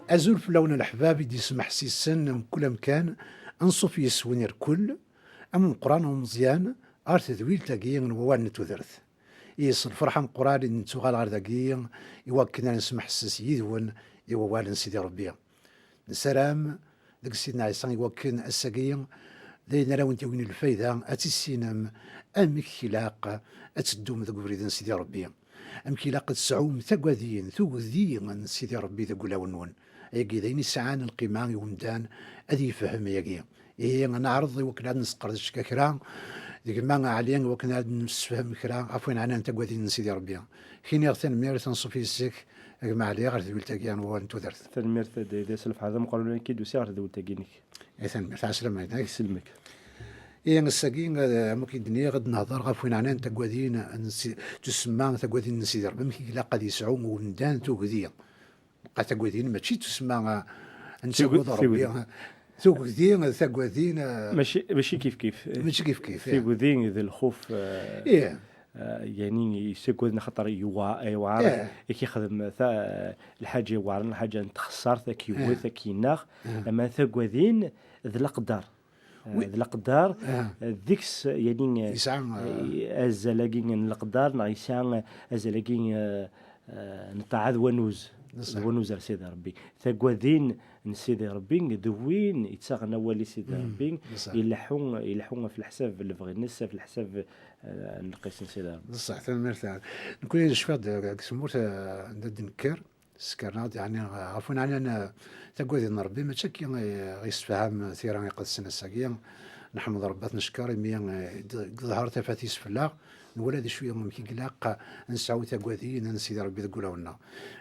أزول في لون الأحباب يدي يسمح سيسن من كل مكان أنصف يسوني الكل أم القرآن ومزيان أرث ذويل تاقيا ووان نتوذرث يس الفرحة مقران نتوغال غير ذاقيا يوكنا نسمح سيسيد ون يووالن سيدي ربي نسلام ذاك سيدنا عيسى يوكن الساقيا داينا راه وانت وين الفايدة أتسينم أمك خلاق أتدوم ذاك بريدن سيدي ربي أمك لاقة تسعوم ثقوذين ثوذين سيدي ربي ذاك ونون ياقي ذيني سعان القيمة يومدان أذي فهم ياقي إيه نعرض وكنا نسقر كرا ديك ما عليا وكنا نسفهم كرا عفوا عنا أنت قوادين سيدي ربي حين يغتن ميرث نصفي السك ما عليا غير ذوي التاقيان وانتو درت تنميرث دي سلف هذا مقارنة أكيد وسي غير ذوي تاقينك إيه تنميرث عسلامة يسلمك إيه الساقين ممكن الدنيا غد نهضر غفوين عنا أنت قوادين تسمى تقوادين سيدي ربي ممكن لا قد يسعوم وندان توقذية قاتقوذين ماشي تسمى نسوق ربي توقذين ثقوذين ماشي كيف ماشي كيف ثقوذين ذي الخوف إيه يعني يسكوذنا خطر يوعر يخدم الحاجة يوعرن الحاجة تخسر ثك يوث كيناخ لما ثقوذين ذي القدر ذي القدر ذيكس يعني أزلاقين القدر نعيشان أزلاقين نتعذ ونوز ونوز سيدي ربي ثقوذين نسيدي ربي دوين يتساغنا ولي سيدي ربي يلحون في الحساب اللي بغي نسا في الحساب نقيس نسيدي ربي بصح ثمرت نكون شفاد سموت ندد نكر سكرنات يعني عرفون علينا ثقوذين ربي ما تشكي غيستفهم ثيران يقدس الساقيه نحمد ربات نشكر ميا ظهرت فاتيس في الله ولا دي شويه ممكن قلاق نسعو ثقوذين نسيدي ربي تقولوا لنا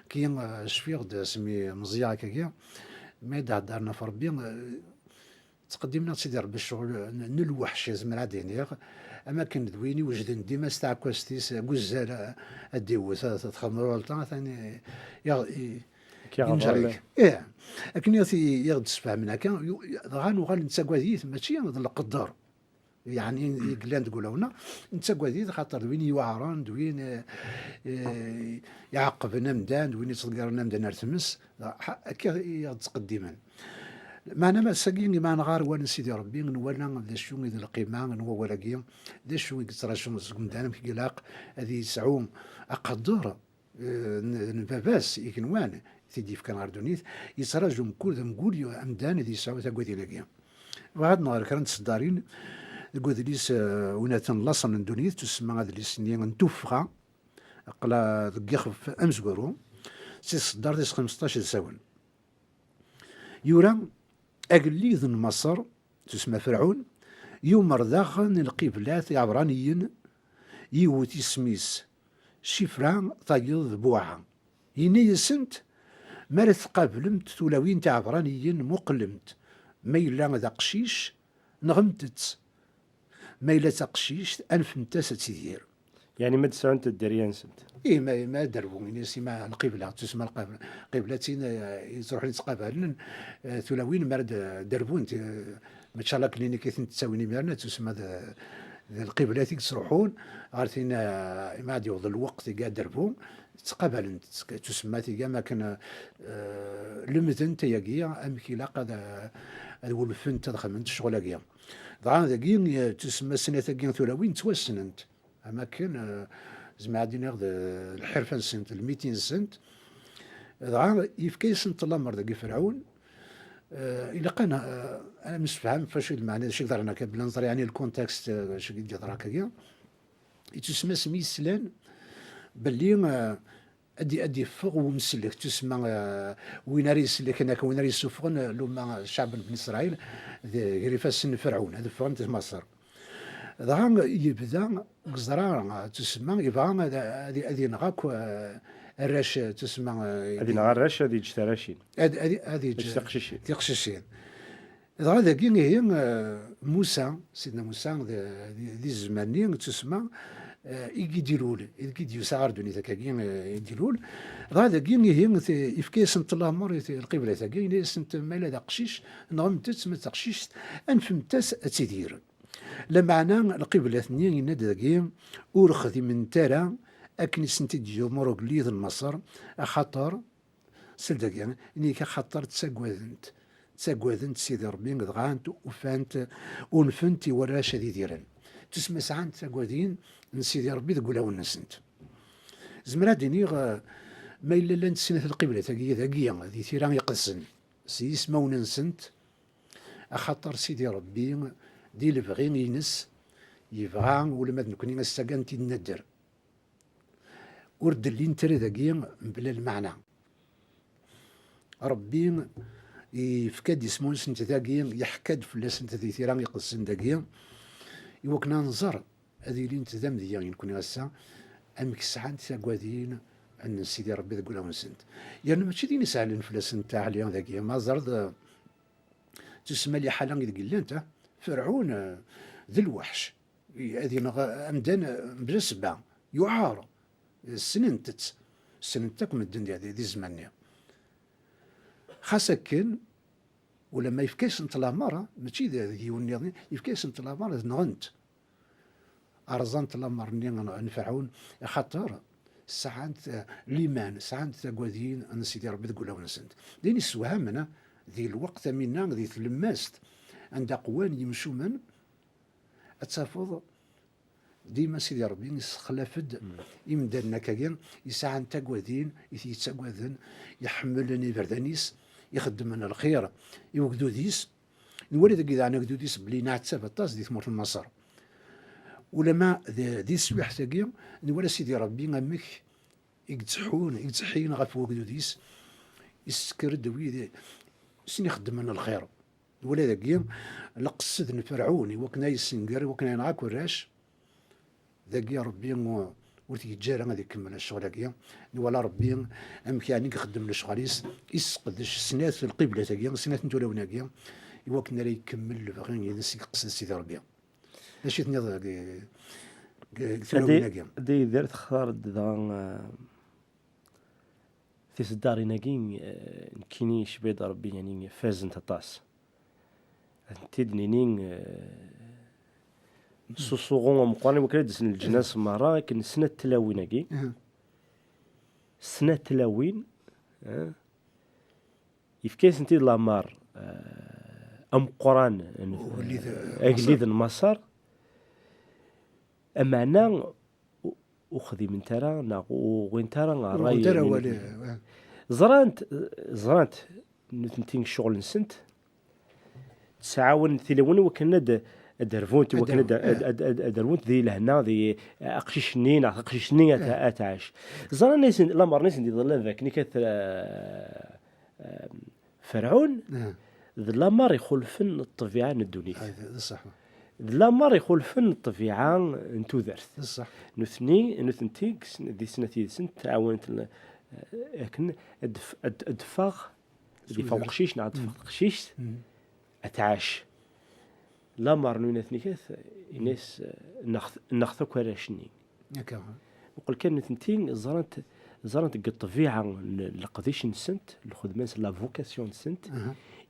كي شفيغ سمي مزيا كيا ما دارنا في ربي تقدمنا سيدي ربي الشغل نلوحش زعما عادينيغ اما كان دويني وجدن ديما ستاكوستيس غزال اديوس تخمروا الطا ثاني ينجريك ايه لكن يغد تفهمنا كان غانو نتساكوازيت ماشي القدر يعني يقلان تقولونا نتساكوازيت خاطر دويني يوعران دوين يعقبنا مدان دوين يصدقرنا مدان ارتمس كي يتقدما معنا ما ساقين ما نغار ولا سيدي ربي ولا ذا شو ذا القيمة ولا قيم ذا شو يقصر شو مدان في قلاق هذه سعوم أقدر نباباس يكنوان تيدي في كان غاردونيت يسراجم كل ذا نقول أمدان ذي سعوم تقودي لقيم وهذا نهار كانت صدارين يقول ليس وناتن لاصن اندونيت تسمى هذا اللي سنين نتوفغا قلا ذقيخ أمس قرو سي صدار ديس 15 ساون يورا أقليذ مصر تسمى فرعون يومر داخل القبلات عبرانيين يوتي سميس شفران طايض بوعة يني سنت مارث قابلمت تولوين تاع عبرانيين مقلمت ميلا ذا قشيش نغمتت ميلا تقشيش أنف نتاس تسير يعني ما تسعون تدريان سنت إيه ما دربوا من يسمى القبلة تسمى القبلة قبلتين يروح يتقابلن ثلاوين مرد دربون ما شاء الله كلينيك تساويني ميرنا تسمى القبلة تروحون عارفين ما عاد يوضل الوقت قاعد دربون تقابلن تسمى تيجا ما كان لمثن تيجيا أمكي لاقى الولفن تدخل من الشغل جيا ضعان ذاكين تسمى سنة تجين ثلاوين توسننت أما كان زعما غادي ناخذ الحرفه سنت 200 سنت ضعان يفكي سنت الامر ذاك فرعون الا قنا انا مش فاهم فاش المعنى شي درنا بلا نظر يعني الكونتكست شي يدير هكايا يتسمى سمي سلان باللي ادي فوق ومسلك تسمى وين راه يسلك هناك وين راه يسفغن لما الشعب بن اسرائيل غير فاسن فرعون هذا فهمت مصر ضعان يبدا قزران تسمى يبغى هذه نغاك الراش تسمى هذه نغا الراش هذه جتراشين هذه تقششين هذا كي هي موسى سيدنا موسى ذي الزمانين تسمى يديرول يدير سعر دوني ذاك كي يديرول هذا كي هي يفكي سنت الله مر القبله ذاك كي سنت مالا ذا قشيش نغم تسمى تقشيش انفمتاس تدير لمعنى القبلة اثنين ينادى ورخذي من ترى أكني سنتي ديو مروك ليذ مصر خطر سلدك يعني إني كخطر تساقوذنت سيدي ربي غانت وفانت ونفنتي ورا شديد ديران تسمى ساعات تساقوذين نسيدي ربي تقول أو نسنت زمرا ديني ما إلا لان سنة القبلة ذاقية ذي ثيران يقصن سيس ما ونسنت أخطر سيدي ربي دي البغين ينس يبغى ولما نكوني نستقان تندر ورد اللي نتري ذاقية بلا المعنى ربي يفكاد يسمون سنت ذاقية يحكاد في سنت ذي ثيران يقصن ذاقية يوكنا ننظر هذه اللي نتذم ذي نكوني غسا أمك ساعات تاقوادين أن سيدي ربي تقول لهم سنت يعني ماشي ديني سهل فلاسن تاع اليوم ذاكيا ما زرد تسمى لي حالا قيل انت فرعون ذي الوحش هذه أمدان بلا سبع يعار سننتكم الدنيا ذي زمانيا خاصة كان ولما يفكاس انت لامارة ماشي ذي ونيضني يفكاس انت لامارة نغنت أرزانت لامرني نفعون خاطر ساعات ليمان ساعات تاقوادين أنا سيدي ربي تقول له نسنت ديني السوهامنا ذي الوقت منا ذي تلماست عند قوان يمشوا من أتفض ديما سيدي ربي يسخلفد يمدلنا كاين يساعد تاقوادين يتاقوادن يحملني بردانيس يخدم لنا الخير يوقدو ديس نولد كذا أنا وقدو ديس بلي نعتسب الطاس دي ثمور المصر ولما ذي السواح تاقيا نولد سيدي ربي غمك يقتحين غف وقدو ديس يسكرد ويدي سن يخدم لنا الخير ولا ذاكيا لقصد فرعوني وكنا يسنقر وكنا ينعاك وراش ذاكيا ربي ورثي يتجارى غادي يكمل الشغل هكيا ولا ربي امكاني يخدم الشغاليس يسقدش سنات في القبله هكيا سنات نتولاونا هكيا وكنا لا يكمل باغي يقصد سيدي ربي اش تنظر دي دارت خارد في صداري ناقين كيني شبيد ربي يعني فازن تطاس تدنينين سوسوغون مقارنة وكرا سن الجناس مرة كن سنة تلاوين اكي سنة تلاوين يفكيس انتي لامار ام قران اجليد المسار اما انا وخذي من ترى ناقو وين ترى راي زرانت نتنتين شغل نسنت تسعاون ثلاون وكنا درفونت وكنا درفونت ذي لهنا ذي اقششنين اتعاش زران ناس لامر ناس دي ظل ذاك نكث فرعون لامر يخلفن الطبيعه الدنيا هذا صح لامر يخلفن الطبيعه انتو ذرت صح نثنتي ذي سنتي سنت تعاونت لكن ادفاغ ذي فوق قشيش نعد قشيش اتعاش لا مرنو نثنيكث الناس ناخذك ولا شني وقل كان ثنتين زرنت الطبيعه لقديش نسنت الخدمه لا فوكاسيون نسنت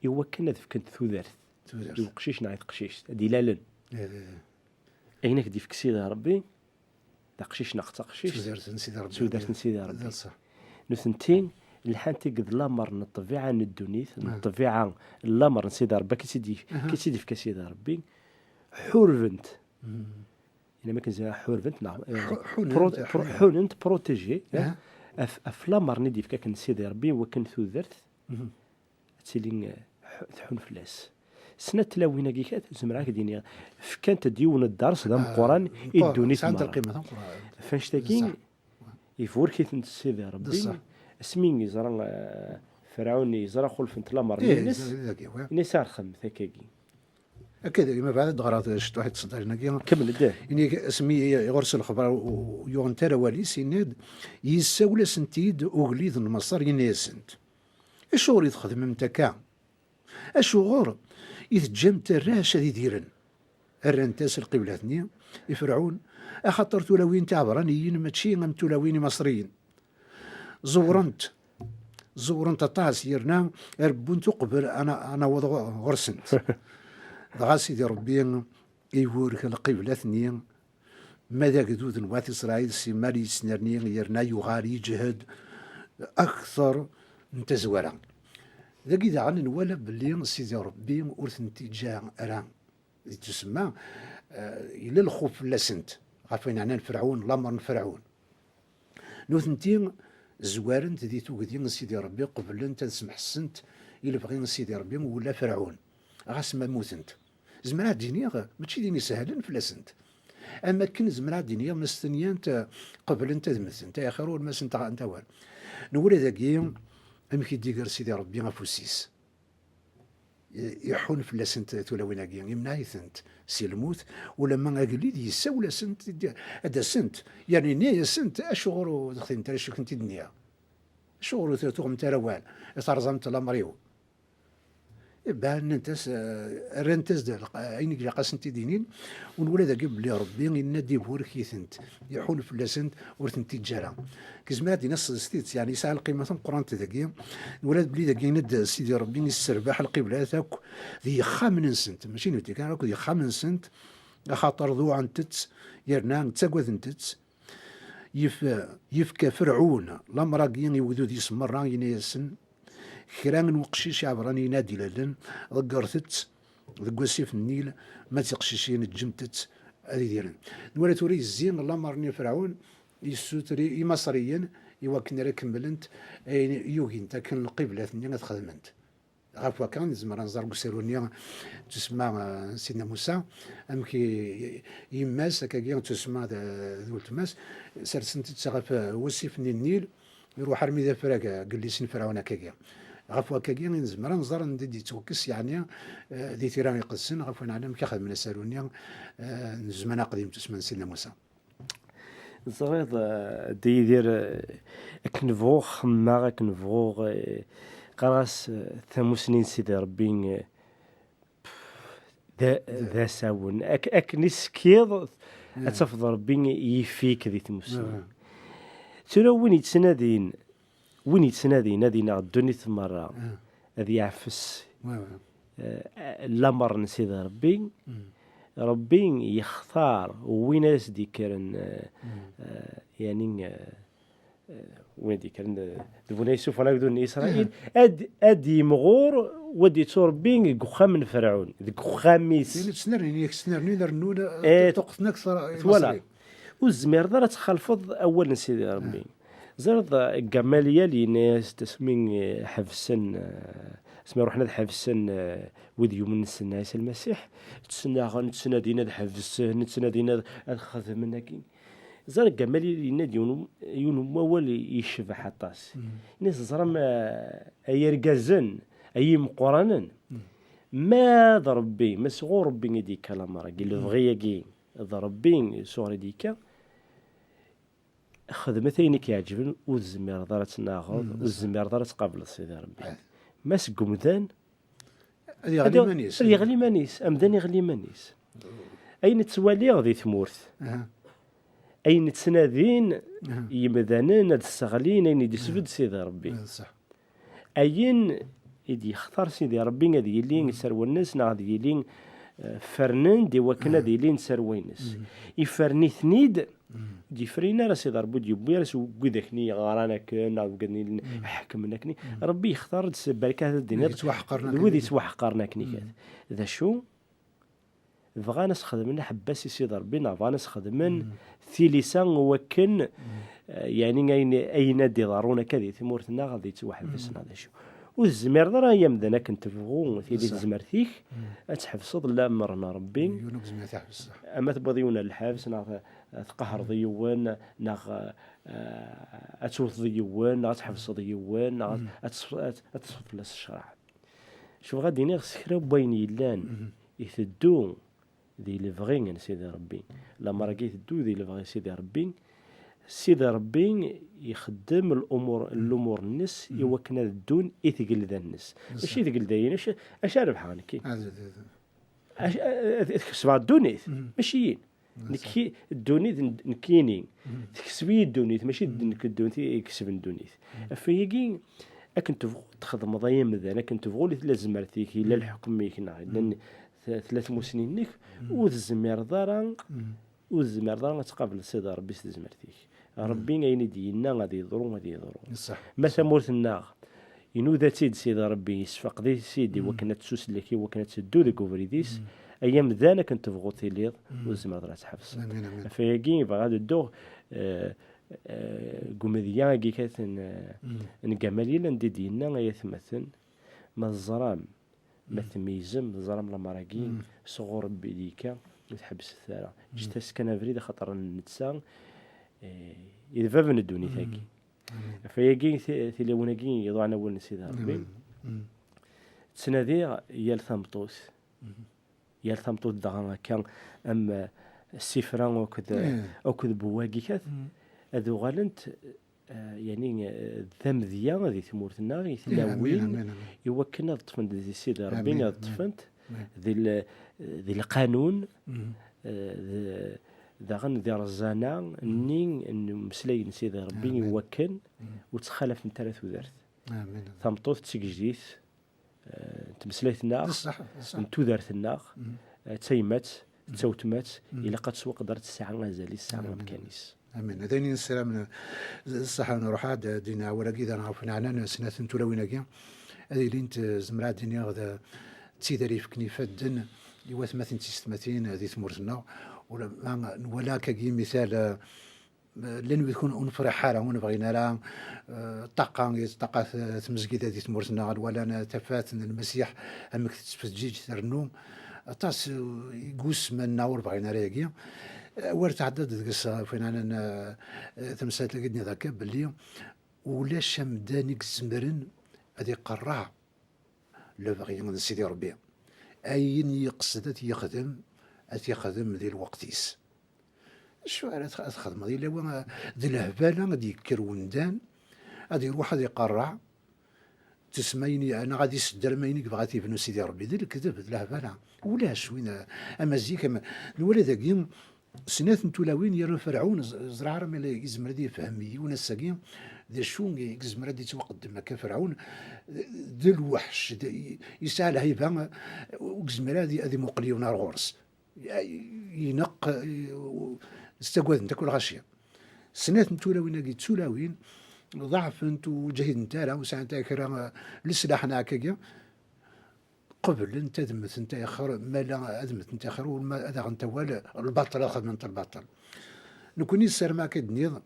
ايوا كنا كنت ثوذرت قشيش نعيط قشيش دلالا اينك دي فكسي يا ربي قشيش ناخذ قشيش ثوذرت نسيدي ربي نثنتين الحانتي قد لامر من الطبيعه الدنيث من الطبيعه لامر نسيدي ربي كي سيدي في كسيدي ربي حورفنت الا ما كنت حورفنت نعم حوننت بروتيجي افلامر ندي في كان سيدي ربي وكن ثوذرت تسيلين تحون فلاس سنة تلاوينا كيكات زمراك دينيا فكانت ديون الدرس ذا القران الدنيث مرة فانشتاكين يفور كيف سيدي ربي اسمين يزرع فرعون يزرع خلف انتلامر نسار خم ثكاكي أكيد ما بعد غرات شتو واحد تصدر ناقي كمل الدار إني اسمي يغرس الخبر ويونتر والي سيناد يساول سنتيد وغليظ المصر يناسنت الشغل يتخدم متكا الشغل يتجم تراش هذي ديرن الرنتاس القبلة ثنيا يفرعون أخطر تلاوين تعبرانيين ماشي غم تلاوين مصريين زورنت طاس يرنا ربونتو قبل انا وضع غرسنت دغا سيدي ربي يورك القبلة ثنيا ماذا قدود نوات اسرائيل سيماري سنرني يرنا يغار يجهد اكثر انت زوارا ذاك إذا غنى نوالا باللي سيدي ربي ورث جا راه تسمى إلا الخوف لا سنت عارفين عنا فرعون لامر فرعون نوثنتي زوارنت ذي توقدين سيدي ربي قبل انت تسمح السنت إلا بغينا سيدي ربي ولا فرعون غاس ما موتنت زمرا دينيا ماشي ديني سهلا فلاسنت اما كن زمرا دينيا مستنيانت قبل انت دمثنت يا خير ما سنت انت وال نولي ذاكي امكي ديكر سيدي ربي غفوسيس يحون فلاسنت تولويناكي يمنع ثنت سي الموت ولما اقليد يساولا سنت هذا سنت يعني نيا سنت اشغل دخلت انت شو كنتي دنيا شغل تغم تروال ترزمت الامريو بان انتس رنتس عينك جا قاسنتي دينين ونولى ذاك بلي ربي ينادي بورك يثنت يحول فلاسنت ورثنتي تجارة كزما هادي نص ستيت يعني ساعة القيمة قران ذاكي ولاد بلي ذاك يند سيدي ربي السرباح القبلة ذاك ذي خامن سنت ماشي نوتي كان راكو ذي خامن سنت خاطر ذو عن تتس يرنا تساكوذ نتتس يفكى فرعون لامراكين يوذو ذي سمرا ينيسن كران وقشيش عبراني ينادي لالن ذكرتت ذك وسيف النيل ما تقشيشين الجمتت هذه ديالن نورا توري الزين الله مرني فرعون يسوتري مصريا يوكن راه كملنت يوغي انت كان القبله ثني تخدمنت غافوا كان زمرا نزار سيرونيا تسمى سيدنا موسى امكي يماس هكاكيا تسمى ذو التماس سرسنت تسغف وسيف النيل يروح رمي ذا فراكا قال لي سن فرعون هكاكيا غافوا كاكيا نزمر نزار ندي توكس يعني ذي تيران يقسن غافوا نعلم كيخدم من سالونيا زمان قديم تسمى سيدنا موسى زريض دي يدير كنفغو خما كنفغو قراس ثموسنين سيدي ربي ذا ساون نسكيض اتفض ربي يفيك ذي تموسنين ترى وين يتسنادين هذه الدنيا مرة هذه يعفس الأمر نسيد ربي يختار وين ناس ديكرن يعني وين ديكرن دبنا يشوف على بدون إسرائيل أدي مغور ودي توربين قخام من فرعون خاميس سنرني درنونا تقصنك ولا والزمير ذا تخلفض أول نسيد ربي زرد الجمالية اللي ناس تسمين حفسن اسمه روحنا حفسن وديو من السنة المسيح تسنى دينا حفسن تسنى دينا الخذ منك زرد الجمالية اللي نادي يونو أول يشبه حطاس ناس زرم أي رجازن أي مقارنن ما ضربي مسغور ربي ديك كلام راجل الغياجي ضربين صور ديكا خدمتين كيعجبن والزمير دارت ناخذ والزمير دارت قبل سيدي ربي ماس قمدان يغلي مانيس امدان يغلي مانيس اين تسوالي غادي تمورث اين تسنادين يمدانين هاد السغلين اين يدسفد سيدي ربي صح اين يدي يختار سيدي ربي غادي يلين يسروا الناس غادي يلين فرنان دي وكنا دي لين سروينس يفرني ثنيد دي فرينا راسي ضربو دي بويا راسو قدكني غارانا كنا وقدني حكمنا كني ربي يختار بركات الدنيا ودي توحقرنا كني كذا ذا شو بغا نخدم حباس سي ربي نافا نخدم ثيليسان وكن يعني اين دي ضارونا كذا ثمورتنا غادي توحبسنا هذا شو والزمير راه يمدنا كنت فغو في ديك الزمرتيك تحفصد لا مرنا ربي يونك زمير تحفص اما تبغيونا الحبس نا تقهر ضيوان نا اتوث ضيوان نا تحفص ضيوان نا اتصف لاس الشرع شوف غادي نغس كرا بين يلان يثدو ذي لفغين سيدي ربي لما راكي يثدو ذي لفغين سيدي ربي سيدي ربي يخدم الامور الناس يوكنا الدون يثقل ذا الناس ماشي يثقل داين اش ربح هانكي تكسب الدونيت ماشي نكي الدونيت نكيني تكسبي الدونيت ماشي نك الدونيت يكسب الدونيت فيجي كنت تخدم ضيم ذا انا كنت بغول لازم مرتيك الا الحكم ميك لان 3 مسنينك والزمير دارا تقابل سيدي ربي سيدي مرتيك ربي غاين دينا غادي يضرو صح ما ثمورتنا ينوذا تيد سيدي ربي يسفق ذي سيدي وكنا تسوس لك وكنا تسدو ذيك وفريديس ايام ذانا كنت تبغو تيليض وزمر راه تحفظ فياكي بغا الدوغ كوميديان كي كاتن نكمالي لاندي ديالنا غايا ثمثن ما الزرام ما ثميزم الزرام لمراكين صغور بيديكا وتحبس الثرى جيت سكن فريد خاطر نتسا اذا فابن الدوني ثاكي فياكي ثيلوناكي يضعنا اول نسيد ربي تسنادي يا ثمطوس يا ثمطوس دغا كان ام السفران وكذا بواقي كاث هذو غالنت يعني الذمذيه غادي ثمورتنا يتلاوين يوكلنا الطفن دي سيدي ربي الطفنت ذي القانون داغن ذي رزانا نين مسلي سيدي ربي يوكل وتخلف من ثلاث ودرت ثمطوث تسجديث تمسليت الناخ انتو دارت الناخ تيمت تسوتمات إلا قد سوق قدرت الساعة غازالي الساعة مكانيس امين هذين السلام الصحه نروح عاد دينا ولا كذا نعرف عنان سنه تولوينا كي هذه اللي انت زمرا الدنيا غدا تسيدري في كنيفه الدن يواث مثلا تستمتين هذه ثمورتنا ولا كي مثال لن يكون نفرح حاله ونبغينا لا طاقه تمزكيت هذه ثمورتنا ولا انا تفات المسيح امك تفجيج ترنوم طاس يقوس من نور بغينا راكي ورت عدد القصه فين انا تمسات لقيتني ذاك باللي ولا شمدانك زمرن هذه قرع لو بغي من سيدي ربي اين يقصد يخدم ذي الوقتيس شو على تخدم هذه اللي ذي الهباله غادي يكر وندان غادي يروح غادي يقرع تسميني انا غادي يسدر ماينك بغاتي بنو سيدي ربي ذي الكذب الهباله ولاش وين اما زيك الولد كيم سنات نتولاوين يرى فرعون زرعر ملي يزمر دي فهمي ونساكين ذا شون يزمر دي توقدم كفرعون ذا الوحش يسال هيبه وزمر هذه مقليون الغرس ينق استقوذ انت كل غاشيه سنات نتولاوين كي تسولاوين ضعف انت وجهد انت لا وساعتها كرا السلاح ناكا قبل انت ذمت انت اخر ما لا ذمت انت اخر وما هذا انت ولا البطل اخذ من البطل نكون يسر ما كدنيض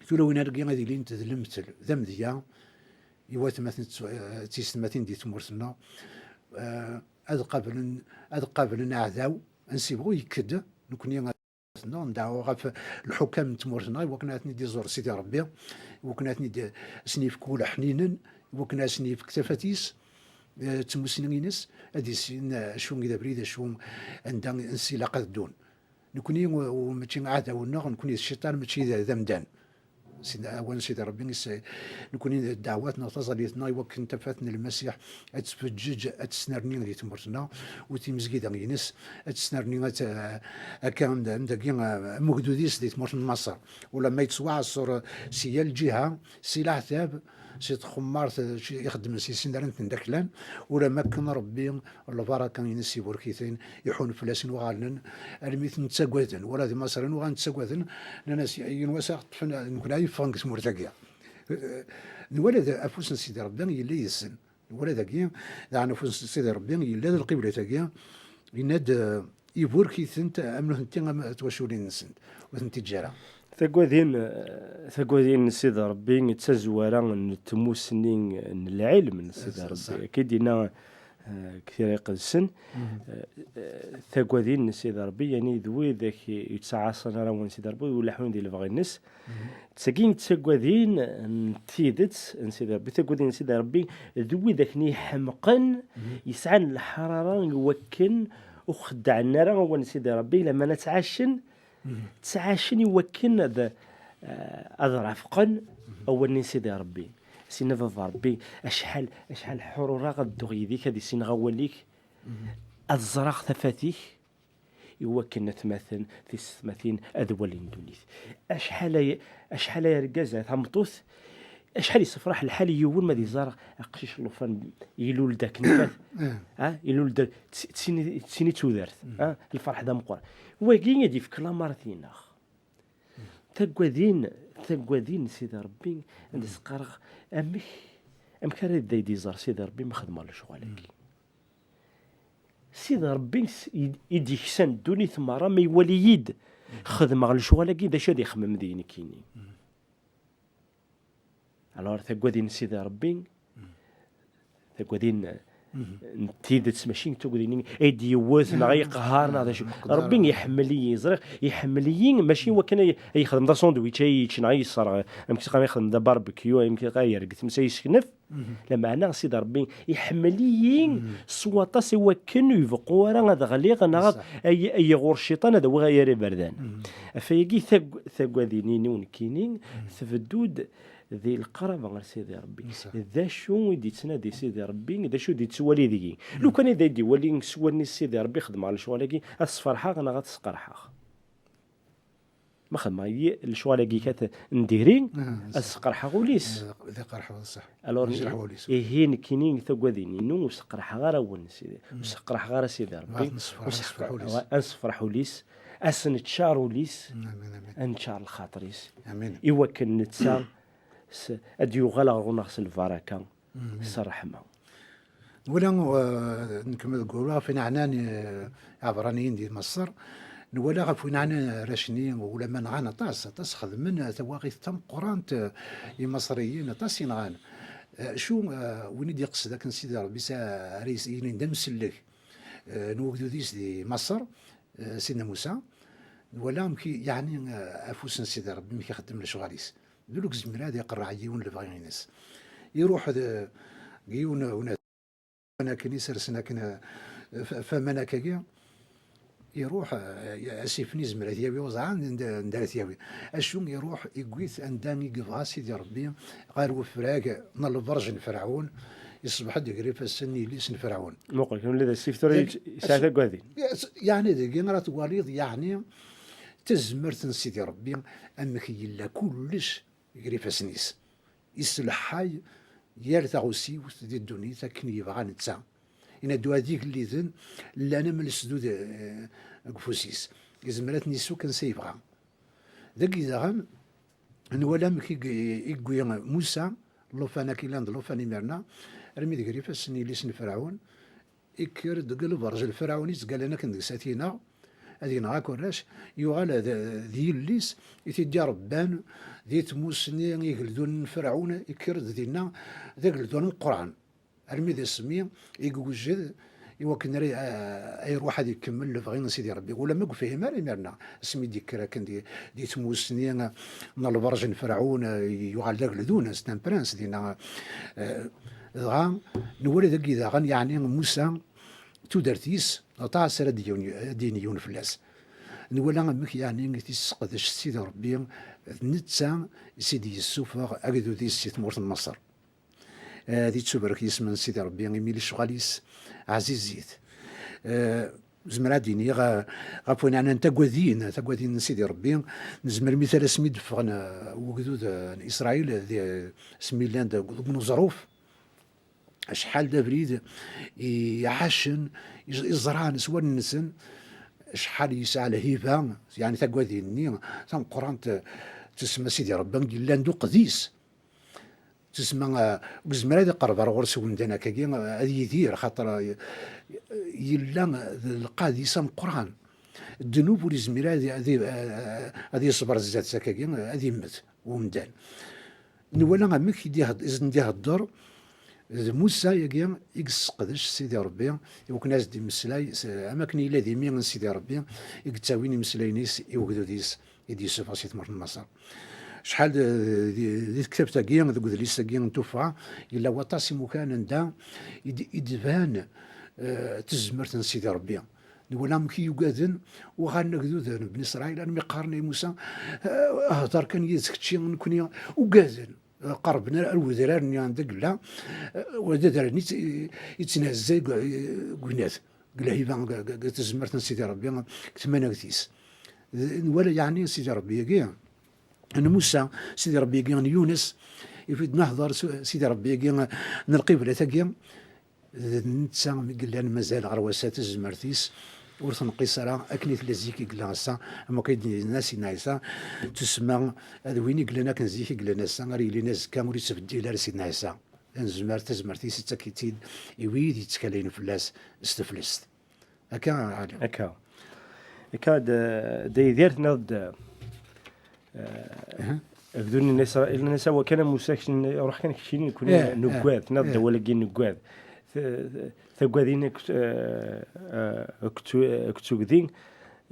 ثلو نرقي غادي اللي انت ذلمت ذمذيا يوات مثلا تيستماتين دي تمورتنا هذا قبل نعذاو نسيبو يكد نكون ندعو غاف الحكام تمورتنا وكناتني دي زور سيدي ربي وكناتني دي سنيف كول حنينا وكنا سنيف كتفاتيس تموسنينس هادي سين شو كذا بريده شو عندها انسلاقه الدون نكوني وماشي عاد ونغ نكوني الشيطان ماشي ذا مدان سيدنا اولا سيدي ربي نكوني الدعوات نتصليتنا وكن تفاتنا المسيح اتفجج اتسنرني اللي تمرتنا وتمزكيدا ينس اتسنرني كان عندك مقدوديس اللي تمرت من مصر ولما يتسوع الصور سي الجهه سي العتاب سي تخمار يخدم سي سندرنت ندكلان ولا ما كان ربي البركه ينسي بركيتين يحون فلاسين وغالن الميت نتساقوذن ولا دي مصرين وغنتساقوذن لناس ينوسع نكون يفانكس مرتقيا الولد افوس سيدي ربي يلي يسن الولد كي يعني افوس سيدي ربي يلي القبله تاكيا يناد يبوركيتن امنه انت توشولين نسن وانت تجاره ثقوذين سيدي ربي نتزوارا نتموسنين العلم سيدي ربي كيدينا كثير يقدسن ثقوذين سيدي ربي يعني ذوي ذاك يتسعصنا راون سيدي ربي ولاحون ديال بغي الناس تساكين ثقوذين تيدت سيدي ربي ثقوذين سيدي ربي ذوي ذاك ني حمقن يسعن الحراره يوكن وخدعنا راه سيدي ربي لما نتعشن تسعاشن يوكن هذا رفقا أول سيدي ربي سينا فضا ربي أشحال حرورا غدو غيديك هذه سين غوليك الزراق ثفاتيك يوكن ثماثن في ثماثين أذولين دونيث أشحال يا رجازة ثمطوث أشحال يصفرح الحال يوون ما دي زارق أقشيش اللوفان يلول داك نفاث يلول داك تسيني تودرت الفرح دا مقور واقين يدي في كلا مرتين اخ ثقوذين سيدي ربي عند سقارغ أمكان يبدا يديزار سيدي ربي ما خدم على شغالك سيدي ربي يدي كسان الدوني ثم راه ما يولي يد خدم على شغالك دا شادي يخمم ديني كيني الوغ تاكوادين سيدي ربي تاكوادين نتيدت ماشي تقولين ايدي يوثنا غير قهارنا هذا شو ربي يحملي يزرق يحملي ماشي هو كان يخدم دا ساندويتش يتشنا يصرا يمكن قام يخدم دا باربيكيو يمكن غير قلت مسا يسكنف لا معنى سيدي ربي يحملي سواطا سوا كانو يفقوا راه هذا غليغ انا اي غور الشيطان هذا هو غير بردان فيجي ثقوذينين ونكينين ثفدود ذي القرابة غير سيدي ربي ذا شو يدي تنادي سيدي ربي ذا شو يدي تسوالي ذيكي لو كان إذا يدي ولي سوالني سيدي ربي خدم على شوالكي أصفرحا أنا غتسقرحا ما خدم الشوالكي كات نديرين أسقرحا غوليس ذا قرحة صح ألور إيهين كينين ثقوذيني نو سقرحا غير أول سيدي وسقرحا غير سيدي ربي أصفرحا ليس أسنتشارو ليس أنشار الخاطريس إوا كان نتسا أديو غلا غنغس الفاركة الرحمة ولا نكمل نقولها فين عنان عبرانيين ديال مصر ولا فين عنان راشني ولا من غانا طاس خدمنا تواغيث تم قرانت المصريين طاس ينغان شو وين يدي يقصد ذاك سيدي ربي رئيس ندم سلك نوجدو ديس دي مصر سيدنا موسى ولا مكي يعني افوس سيدي ربي مكي يخدم لشغاليس دولك زميل هذا يقرع يون اللي الناس يروح يون انا كنيسه رسنا كنا فمانا كاكيا يروح اسيفني زميل ثيابي وزعان ندار ثيابي اشو يروح يقويث اندامي قفا سيدي ربي غير وفراق نال الفرج فرعون يصبح يقري في السن يليس فرعون موقع كان لذا السيفتر ساعه قاذين يعني ذيك راه وليد يعني تزمرت سيدي ربي انك يلا كلش يقري في سنيس يسلحاي يرتاغ وسي وسدي الدنيا تاكن يبغى نتسا إن دو هذيك اللي ذن لا أنا من السدود قفوسيس يزمرات نيسو كان سيبغى ذاك إذا غان نولا مكي يقوي موسى لوفانا كيلاند لوفاني ميرنا رمي ذكري فاسني ليسن فرعون يكر دقلب رجل فرعونيس قال أنا كندك ساتينا هذه نغاك وراش يوغال ذي الليس يتدي ربان ذي تموسني يقلدون فرعون يكر ذينا ذاك لدون القرآن رمي ذي السمية يقوجد يوكن يروح هذا يكمل لفغين سيدي ربي ولا ما فيه مالي مالنا اسمي ديك كان دي تموسني من البرج فرعون يوغال ذاك لدون ستان برانس دينا غان نولي ذاك إذا غان يعني موسى تودرتيس طاع سر دينيون فلاس نولا مك يعني تيسقدش سيدي ربي نتسا سيدي السوفر اكدو دي سيت مورت مصر دي تسبرك يسمن سيدي ربي يميل شغاليس عزيزيت زمرا ديني غافوين انا تاكوادين سيدي ربي نزمر مثال اسمي دفغنا وجدود اسرائيل دي سمي لاند بن ظروف شحال دا بريد يعشن يزرعن سوا النسن شحال يسعى لهيبه يعني تاكواديني ثم قران تسمى سيدي ربي لاندو قديس تسمى بزمرا هذا قرب غرس وندنا كاكي هذه يدير خاطر يلا القادسه من القران الذنوب والزميره هذه صبر الزات سكاكي هذه مت ومدان نولا غامك يديها الدور موسى يقيم يقصقدش سيدي ربي يمكن ناس دي مسلاي اماكن الا دي مين سيدي ربي يقتاويني مسلاينيس يوجدو ديس يدي سوفا سيت مر مصر شحال دي كتاب تاكي ذوك ليس تاكي نتوفا الا وطاسي مكان دا يدفان تزمرت سيدي ربي ولا مكي يقادن وغانا كذوذ بن اسرائيل انا مقارني موسى هضر كان يزكتشي نكوني وقادن قربنا الوزراء عندك لا ودار يتنهزا قنات قال هي تزمرت سيدي ربي كتمانا كتيس ولا يعني سيدي ربي يقي انا موسى سيدي ربي يقي يونس يفيد نهضر سيدي يقي نلقي بلا تاقي نتسا قال لنا مازال غرواسات الزمرتيس ورث نقيسرا اكنيت لازيكي قال لها اما كيدني الناس نايسا تسمى هذا وين قال لنا كنزيكي قال لنا سا ريلي ناس كامل يتبدي الى سيدنا عيسى نزمر تزمرتي ستة كيتيد يويد يتكلين فلاس استفلست هكا عالم هكا دايديرت نض بدون الناس هو كان مساكن روح كان كشيني يكون نقاد نض ولا كي نقاد ثقادين كتو ذين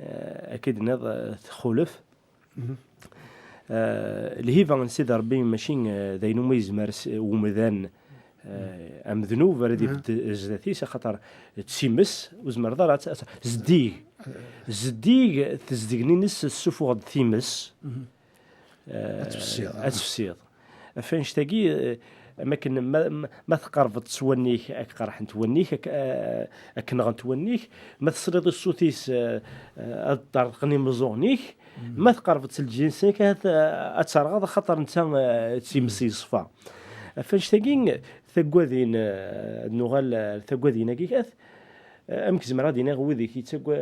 اكيد نض خلف الهيفا نسيد ربي ماشي ذاينو ما يزمرس ومذان ام ذنوب ردي زداتيس خاطر تسيمس وزمر دار زديق تزدقني نس السفوغ ثيمس اتفسيض فين شتاقي اماكن ما تقرب تسونيك اقرح نتونيك اكنغ نتونيك ما تصريض الصوتيس الطرقني مزونيك ما تقرب تسلجينسيك اتسرغ خاطر انت تسيمسي صفا فاش تاقين ثقوذين النغال ثقوذين كيكاث امك زمرا دينا غوذي كي تسقوا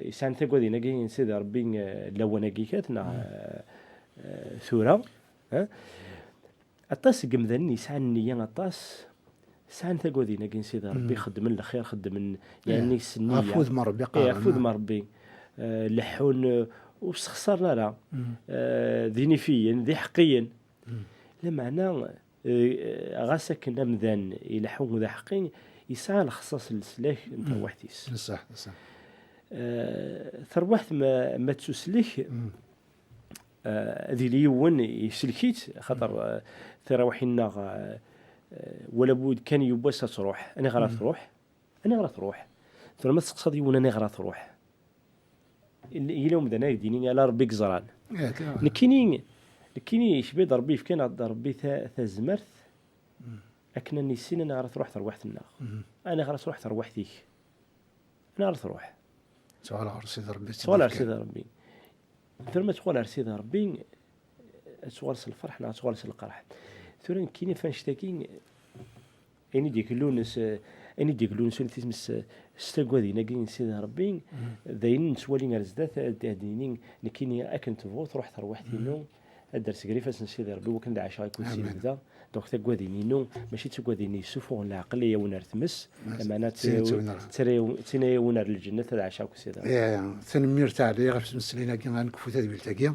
يسان ثقوذين كي سيدي ربي لوانا كيكاثنا ثورة اطاس قمذن يسعى النية اطاس سعى ثقوذين كي سيدي ربي خدم الخير خدم يعني السنية عفوذ مربي قارن عفوذ مربي لحون وسخسرنا لا ذيني فيا ذي حقيا لمعنى غاسك نمذان الى حوم ذا حقين يسعى الخصاص السلاك انت وحديس صح ثروحت ما تسلك ذي ليون يسلكيت خاطر تروحينا ولا بود كان يبوس تروح انا غرا تروح ثم ما تقصد يون انا غرا تروح اليوم ذا ديني على ربي زران نكيني شبيد ربي في كان ربي ثزمرت اكن نسين انا غرا تروح تروحت الناغ انا غرا تروح تروحتيك انا غرا تروح سؤال عرسي ربي ثم تقول عرسي ربي سؤال الفرح نا سؤال القرح ثم كيني فانشتاكين اني ديك اللونس تسمس استقوذي ناقين سيدي ربي ذاين نسوالين رزدات دينين نكيني اكن تفوت تروح تروحتي نو الدرس قريفاس سيدي ربي وكان داعش غيكون سيدي ذا دونك تقوذيني نو ماشي تقوذيني سفو العقليه ونرتمس معنات تري ونر الجنه تاع عشاك سيدي يا ثنمير تاع لي غير مسلينا كي غنكفو تاع بلتاكيا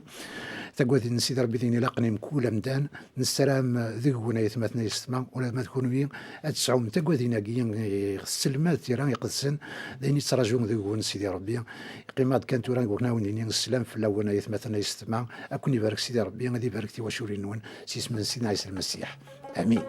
تقوذي نسيدي ربي ديني لاقني مكول مدان نسلام ذيكونا يثمثنا يستمع ولا ما تكونوا بين اتسعوا تقوذينا كي السلمات تيران يقدسن ديني تراجعون ذيكون سيدي ربي قيمات كانت راه قلنا ونيني السلام في الاول يثمثنا يستمع اكون يبارك سيدي ربي غادي يبارك تي وشوري نون سيسمن سيدنا عيسى المسيح امين.